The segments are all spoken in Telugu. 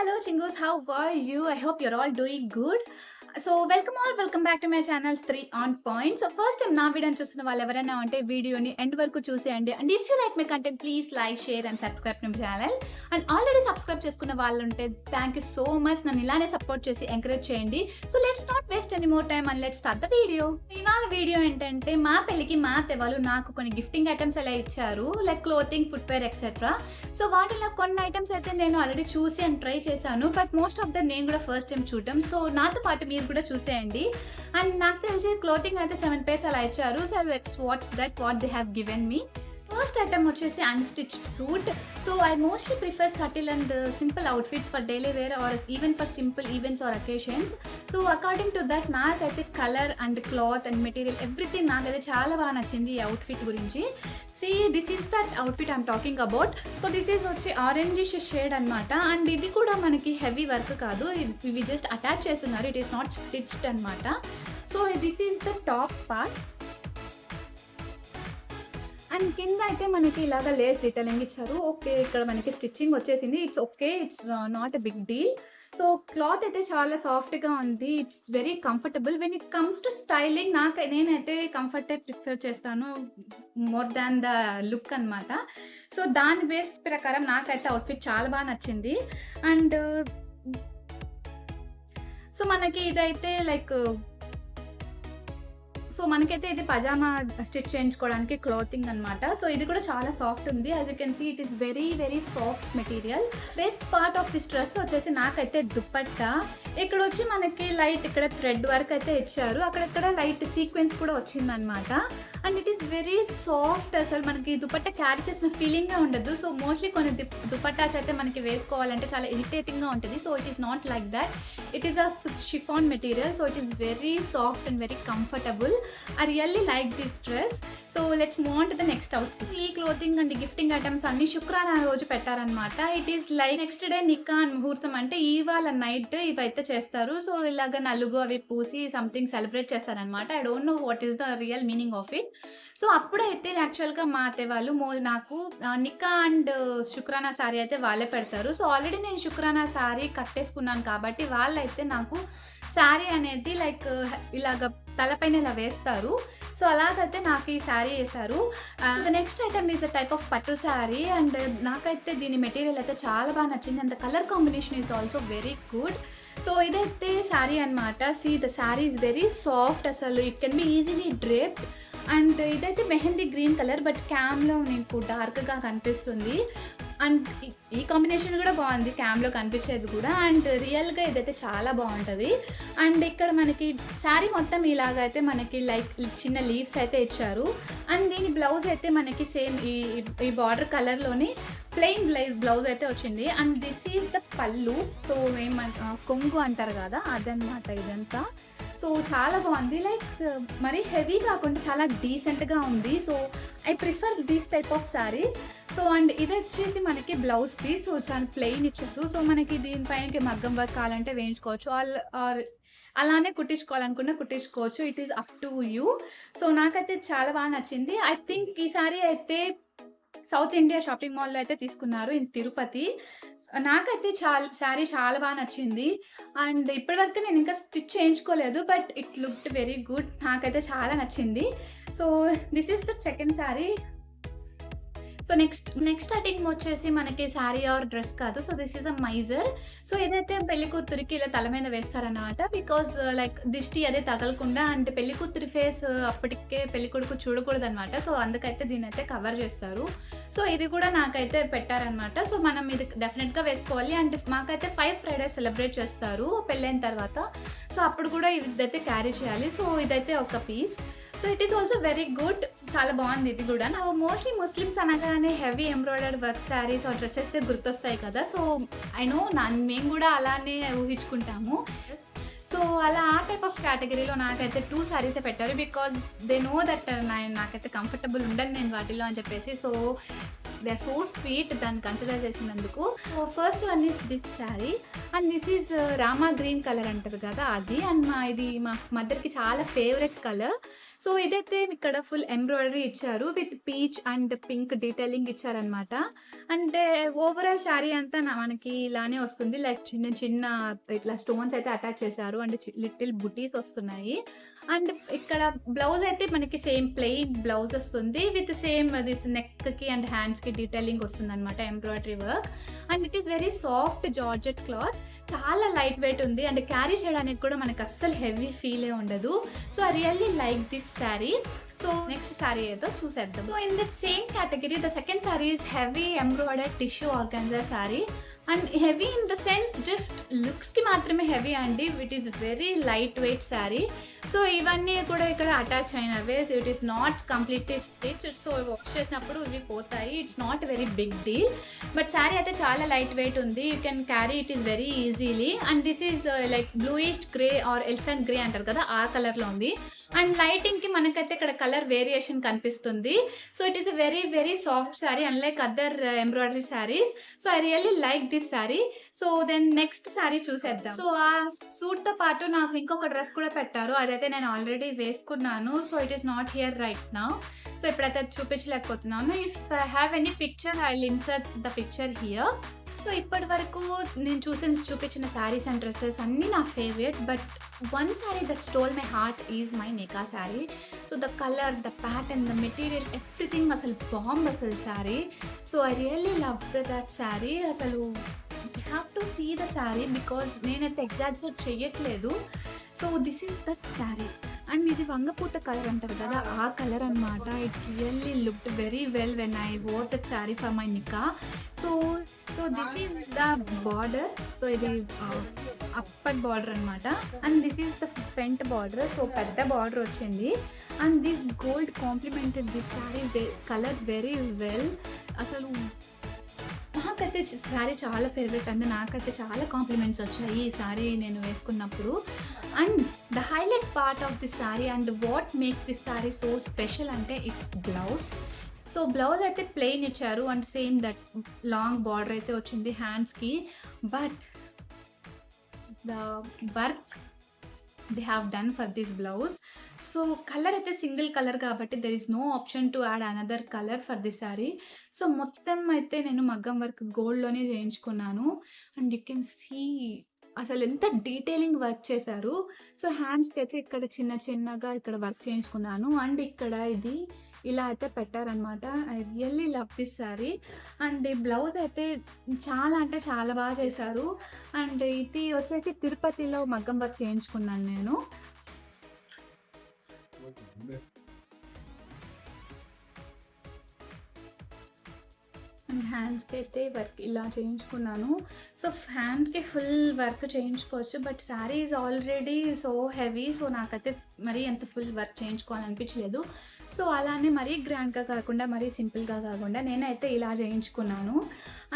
Hello, Chingus. How are you? I hope you're all doing good. So, welcome back to my channel's 3 on point. So, first time నా వీడియోని చూస్తున్న వాళ్ళు ఎవరైనా ఉంటే వీడియోని ఎండ్ వరకు చూసేయండి. And if you like my content please like share and subscribe to my channel. And already subscribe చేసుకున్న వాళ్ళు ఉంటే థ్యాంక్ యూ సో మచ్. నన్ను ఇలానే సపోర్ట్ చేసి ఎంకరేజ్ చేయండి. So let's not waste any more time and let's start the video. ఇవాళ వీడియో ఏంటంటే మా పెళ్ళికి మా అత్తయ్య వాళ్ళు నాకు కొన్ని గిఫ్టింగ్ ఐటమ్స్ ఎలా ఇచ్చారు, like clothing, footwear etcetera. So వాటిలో కొన్ని ఐటమ్స్ అయితే నేను ఆల్రెడీ చూసి అండ్ ట్రై చేశాను, బట్ మోస్ట్ ఆఫ్ ద నేను కూడా ఫస్ట్ టైం చూడటం. సో నాతో పాటు మీరు కూడా చూసేయండి. అండ్ నాకు తెలిసి క్లోతింగ్ అయితే 7 pairs అలా ఇచ్చారు. So what they have given me. First item వచ్చేసి unstitched suit. So I mostly prefer subtle and simple outfits for daily wear or even for simple events or occasions. So according to that నాకైతే colour and cloth and material everything నాకైతే చాలా బాగా నచ్చింది ఈ అవుట్ఫిట్ గురించి. This is that outfit I'm talking about. So this is వచ్చి ఆరెంజిష్ షేడ్ అనమాట. అండ్ ఇది కూడా మనకి హెవీ వర్క్ కాదు, ఇవి జస్ట్ అటాచ్ చేస్తున్నారు, ఇట్ ఈస్ నాట్ స్టిచ్డ్ అనమాట. So this is the top part. And కింద అయితే మనకి ఇలాగ లేస్ డీటెయిలింగ్ ఇచ్చారు. ఓకే, ఇక్కడ మనకి స్టిచ్చింగ్ వచ్చేసింది. It's okay, it's not a big deal. So cloth అయితే చాలా సాఫ్ట్గా ఉంది. It's very comfortable. When it comes to styling నేనైతే కంఫర్టే ప్రిఫర్ చేస్తాను మోర్ దాన్ ద లుక్ అనమాట. సో దాని బేస్ ప్రకారం నాకైతే అవుట్ఫిట్ చాలా బాగా నచ్చింది. అండ్ సో మనకి ఇదైతే మనకైతే ఇది పజామా స్టిచ్ చేయించుకోవడానికి క్లాతింగ్ అనమాట. సో ఇది కూడా చాలా సాఫ్ట్ ఉంది. As you can see it is very very soft material. Best part of this dress వచ్చేసి నాకైతే దుపట్టా. ఇక్కడ వచ్చి మనకి లైట్ ఇక్కడ థ్రెడ్ వర్క్ అయితే ఇచ్చారు, అక్కడక్కడ లైట్ సీక్వెన్స్ కూడా వచ్చిందనమాట. And it is very soft. అసలు మనకి దుపట్టా క్యారీ చేసిన ఫీలింగ్గా ఉండదు. సో మోస్ట్లీ కొన్ని దుపట్టాస్ అయితే మనకి వేసుకోవాలంటే చాలా ఇరిటేటింగ్గా ఉంటుంది. So it is not like that. It is a chiffon material. So it is very soft and very comfortable. I really like this dress. So let's move on to the next outfit. ఈ క్లోతింగ్ అండ్ గిఫ్టింగ్ ఐటమ్స్ అన్ని శుక్రవారం రోజు పెట్టారనమాట. It is like next day నిక్కా and ముహూర్తం అంటే ఇవాళ నైట్ ఇవైతే చేస్తారు. సో ఇలాగ నలుగు అవి పూసి సంథింగ్ సెలబ్రేట్ చేస్తారనమాట. I don't know what is the real meaning of it. So అప్పుడైతే యాక్చువల్గా మా అత్తయ్య వాళ్ళు నాకు నిక్కా అండ్ శుక్రానా శారీ అయితే వాళ్ళే పెడతారు. సో ఆల్రెడీ నేను శుక్రానా శారీ కట్టేసుకున్నాను కాబట్టి వాళ్ళైతే నాకు శారీ అనేది లైక్ ఇలాగ తలపైన ఇలా వేస్తారు. సో అలాగైతే నాకు ఈ శారీ వేశారు. The next item is a type of పట్టు శారీ. అండ్ నాకైతే దీని మెటీరియల్ అయితే చాలా బాగా నచ్చింది. And the colour combination is also very good. So ఇదైతే శారీ అనమాట. The sari is very soft. అసలు it can be easily draped. And ఇదైతే మెహందీ గ్రీన్ కలర్, బట్ క్యామ్లో నీకు డార్క్గా కనిపిస్తుంది. అండ్ ఈ కాంబినేషన్ కూడా బాగుంది, క్యామ్లో కనిపించేది కూడా. అండ్ రియల్గా ఇదైతే చాలా బాగుంటుంది. అండ్ ఇక్కడ మనకి శారీ మొత్తం ఇలాగ అయితే మనకి లైక్ చిన్న లీవ్స్ అయితే ఇచ్చారు. అండ్ దీని బ్లౌజ్ అయితే మనకి సేమ్ ఈ బార్డర్ కలర్లోని ప్లెయిన్ బ్లౌజ్ అయితే వచ్చింది. అండ్ దిస్ ఈజ్ ద పళ్ళు. సో కొంగు అంటారు కదా, అదనమాట ఇదంతా. సో చాలా బాగుంది, లైక్ మరీ హెవీ కాకుండా చాలా డీసెంట్గా ఉంది. So I prefer these type of saris. So and ఇది వచ్చేసి మనకి బ్లౌజ్ పీస్. సో చాలా ప్లెయిన్ ఇచ్చారు. సో మనకి దీనిపైనకి మగ్గం వర్క్ కావాలంటే వేయించుకోవచ్చు, ఆర్ అలానే కుట్టించుకోవాలనుకున్నా కుట్టించుకోవచ్చు. It is up to you. So నాకైతే చాలా బాగా నచ్చింది. ఐ థింక్ ఈ శారీ అయితే సౌత్ ఇండియా షాపింగ్ మాల్లో అయితే తీసుకున్నారు ఇన్ తిరుపతి. నాకైతే శారీ చాలా బాగా నచ్చింది. అండ్ ఇప్పటివరకు నేను ఇంకా స్టిచ్ చేయించుకోలేదు, but it looked very good. నాకైతే చాలా నచ్చింది. So this is the second sari. So next item వచ్చేసి మనకి శారీ ఆర్ డ్రెస్ కాదు. సో దిస్ ఈస్ అ మైజర్. సో ఏదైతే పెళ్లి కూతురికి ఇలా తల మీద వేస్తారన్నమాట, బికాజ్ లైక్ దిష్టి అదే తగలకుండా. అంటే పెళ్లి కూతురి ఫేస్ అప్పటికే పెళ్లి కొడుకు చూడకూడదు అనమాట. సో అందుకైతే దీని అయితే కవర్ చేస్తారు. సో ఇది కూడా నాకైతే పెట్టారనమాట. సో మనం ఇది డెఫినెట్గా వేసుకోవాలి. అంటే మాకైతే 5 Fridays సెలబ్రేట్ చేస్తారు పెళ్ళైన తర్వాత. సో అప్పుడు కూడా ఇదైతే క్యారీ చేయాలి. సో ఇదైతే ఒక piece. So it is also very good. చాలా బాగుంది ఇది కూడా. నాకు మోస్ట్లీ ముస్లిమ్స్ అనగానే heavy embroidered work sarees or dresses గుర్తొస్తాయి కదా. సో ఐ నో మేము కూడా అలానే ఊహించుకుంటాము. సో అలా ఆ టైప్ ఆఫ్ కేటగిరీలో నాకైతే 2 శారీసే పెట్టారు, బికాజ్ దే నో దట్ నాకైతే కంఫర్టబుల్ ఉండను నేను వాటిలో అని చెప్పేసి. So they are so sweet దాన్ని కన్సిడర్ చేసినందుకు. So first one is this saree. And this is rama green colour అంటారు కదా అది. అండ్ ఇది మా మదర్కి చాలా ఫేవరెట్ కలర్. సో ఇదైతే ఇక్కడ ఫుల్ ఎంబ్రాయిడరీ ఇచ్చారు with peach and pink detailing ఇచ్చారనమాట. అంటే ఓవరాల్ శారీ అంతా మనకి ఇలానే వస్తుంది. లైక్ చిన్న చిన్న ఇట్లా స్టోన్స్ అయితే అటాచ్ చేశారు. అండ్ లిటిల్ బుటీస్ వస్తున్నాయి. అండ్ ఇక్కడ బ్లౌజ్ అయితే మనకి సేమ్ ప్లెయిన్ బ్లౌజ్ వస్తుంది. విత్ సేమ్ దిస్ నెక్‌కి అండ్ హ్యాండ్స్‌కి డీటెయిలింగ్ వస్తుందనమాట embroidery work. And it is very soft georgette cloth. చాలా లైట్ వెయిట్ ఉంది. అండ్ క్యారీ చేయడానికి కూడా మనకు అస్సలు హెవీ ఫీలే ఉండదు. So I really like this sari. So next sari ఏదో చూసేద్దాం. So in that same category the second sari is heavy embroidered tissue organza sari. And heavy in the sense just లుక్స్‌కి మాత్రమే హెవీ అండి. It is very lightweight sari. So ఇవన్నీ కూడా ఇక్కడ అటాచ్ అయినవే. So it is not completely stitch. So wash చేసినప్పుడు ఇవి పోతాయి. It's not very big deal. But sari అయితే చాలా లైట్ వెయిట్ ఉంది. You can carry it is very easily. And this is like bluish grey or elephant grey అంటారు కదా, ఆ కలర్లో ఉంది. అండ్ లైటింగ్‌కి మనకైతే ఇక్కడ కలర్ వేరియేషన్ కనిపిస్తుంది. So it is a very very soft saree unlike other embroidery sarees. So I really like this sari. So then next saree చూసేద్దాం. సో ఆ సూట్‌తో పాటు నాకు ఇంకొక డ్రెస్ కూడా పెట్టారు. అదైతే నేను ఆల్రెడీ వేసుకున్నాను. So it is not here right now. So ఇప్పుడైతే అది చూపించలేకపోతున్నాను. If I have any picture I will insert the picture here. So ఇప్పటి వరకు నేను చూపించిన శారీస్ అండ్ డ్రెస్సెస్ అన్నీ నా favourite. But one sari that stole my heart is my నికా sari. So the colour, the pattern, the material, everything అసలు బాంబ్ అసలు sari. So I really love that sari. అసలు you have to see the sari because నేనైతే ఎగ్జాజరేట్ చెయ్యట్లేదు. So this is that sari. And ఇది వంగపూత కలర్ అంటారు కదా, ఆ కలర్ అనమాట. It really looked very well when I wore that sari for my నికా. So this is the border. So ఇది అప్పర్ బార్డర్ అనమాట. And this is the front border. So పెద్ద బార్డర్ వచ్చింది. And this gold complemented this sari colour very well. అసలు నాకైతే శారీ చాలా ఫేవరెట్ అండి. నాకైతే చాలా కాంప్లిమెంట్స్ వచ్చాయి ఈ శారీ నేను వేసుకున్నప్పుడు. And the highlight part of this saree and what makes this sari so special అంటే ఇట్స్ బ్లౌజ్. సో బ్లౌజ్ అయితే ప్లెయిన్ ఇచ్చారు and same that long border అయితే వచ్చింది హ్యాండ్స్‌కి. But the work they have done for this blouse. So colour అయితే సింగిల్ కలర్ కాబట్టి there is no option to add another colour for this sari. So మొత్తం అయితే నేను మగ్గం వర్క్ గోల్డ్‌లోనే చేయించుకున్నాను. అండ్ యూ కెన్ సీ అసలు ఎంత డీటెయిలింగ్ వర్క్ చేశారు. సో హ్యాండ్స్‌కి అయితే ఇక్కడ చిన్న చిన్నగా ఇక్కడ వర్క్ చేయించుకున్నాను. అండ్ ఇక్కడ ఇది ఇలా అయితే పెట్టారనమాట. I really love this saree. And ఈ బ్లౌజ్ అయితే చాలా అంటే చాలా బాగా చేశారు. అండ్ ఇది వచ్చేసి తిరుపతిలో మగ్గం వర్క్ చేయించుకున్నాను నేను. అండ్ హ్యాండ్స్‌కి అయితే వర్క్ ఇలా చేయించుకున్నాను. సో హ్యాండ్స్‌కి ఫుల్ వర్క్ చేయించుకోవచ్చు. But sari is already so heavy. So నాకైతే మరీ అంత ఫుల్ వర్క్ చేయించుకోవాలనిపించలేదు. సో అలానే మరీ గ్రాండ్‌గా కాకుండా, మరీ సింపుల్‌గా కాకుండా నేనైతే ఇలా చేయించుకున్నాను.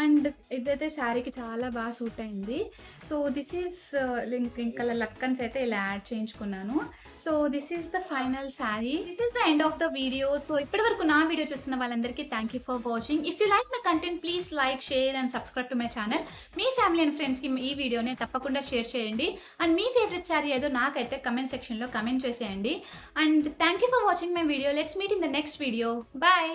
అండ్ ఇదైతే శారీకి చాలా బాగా సూట్ అయింది. సో దిస్ ఈజ్ ఇంకా లక్కన్స్ అయితే ఇలా యాడ్ చేయించుకున్నాను. So this is the final sari. This is the end of the video. So ఇప్పటివరకు నా వీడియో చూస్తున్న వాళ్ళందరికీ thank you for watching. If you like my content please like, share and subscribe to my channel. Me family and ఫ్రెండ్స్‌కి ఈ వీడియోని తప్పకుండా షేర్ చేయండి. అండ్ మీ ఫేవరెట్ శారీ ఏదో నాకైతే కమెంట్ సెక్షన్‌లో కమెంట్ చేసేయండి. And thank you for watching my video. Let's meet in the next video. Bye.